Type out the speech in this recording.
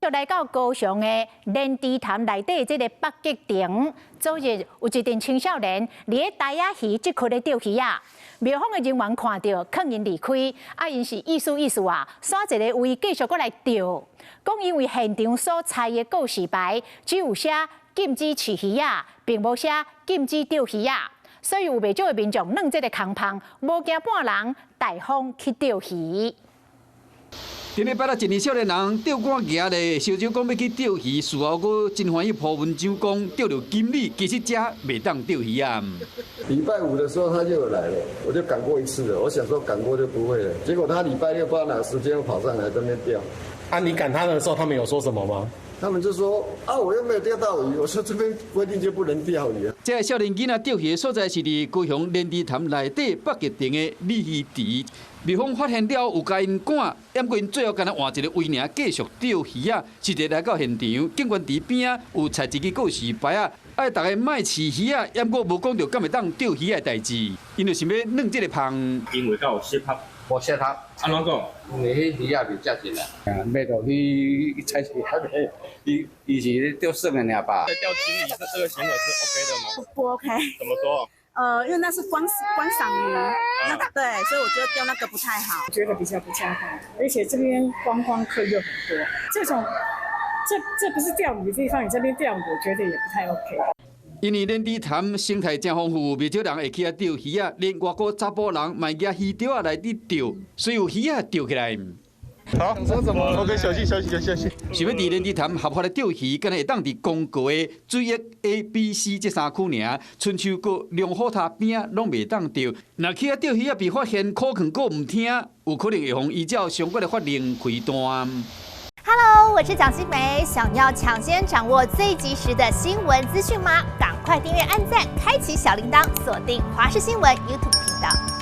就来到高雄的莲池潭内底这个北极亭，昨日有一群青少年伫咧台仔鱼这区咧钓鱼啊。庙方的人员看到，劝因离开，因是意思啊，选一个位继续过来钓。讲因为现场所采的告示牌只有写禁止饲鱼啊，并无写禁止钓鱼啊，所以有袂少的民众弄这个空棚，无惊半人大方去钓鱼。今日摆了一年少年人钓竿夹咧，烧酒讲要去钓鱼，事后佫真欢喜铺文章讲钓到金鲤，其实遮袂当钓鱼啊。礼拜五的时候他就有来了，我就赶过一次了。我想说赶过就不会了，结果他礼拜六不知道哪个时间跑上来这边钓。啊，你赶他的时候，他们有说什么吗？他们就说啊，我又没有钓到鱼。我说这边规定就不能钓鱼啊。这个少年囡仔钓鱼的所在是伫高雄莲池潭内底北极亭的鲤鱼池。庙方发现了有甲因赶，不过因最后干那换一个位尔继续钓鱼啊。实地来到现场，警官伫边啊有插一支告示牌啊，爱大家莫饲鱼啊，不过无讲到敢会当钓鱼的代志。因就想要弄这个棚，因为有适合。无适合，安怎讲？因为迄鱼仔袂食进来，买到去采取海边，伊是咧钓生的尔吧？钓金鱼这个行为是 OK 的吗？不 OK。怎么说？因为那是观赏鱼，那个对，所以我觉得钓那个不太好。我觉得比较不恰当，而且这边观光客又很多，这不是钓鱼的地方，你这边钓鱼，我觉得也不太 OK。因为莲池潭生态真丰富，袂少人会去遐钓鱼啊，连外国查甫人嘛举鱼钓啊来伫钓，所以有鱼啊钓起来。好，说什么 ？OK， 小心。想要伫莲池潭合法的钓鱼，敢若会当伫公告的水域 A、B、C 这3区尔，春秋阁、龙虎塔边拢袂当钓。若去遐钓鱼啊被发现可能阁唔听，有可能会互依照相关的法令开单。Hello， 我是蒋欣梅。想要抢先掌握最及时的新闻资讯吗？赶快订阅、按赞、开启小铃铛，锁定华视新闻 YouTube 频道。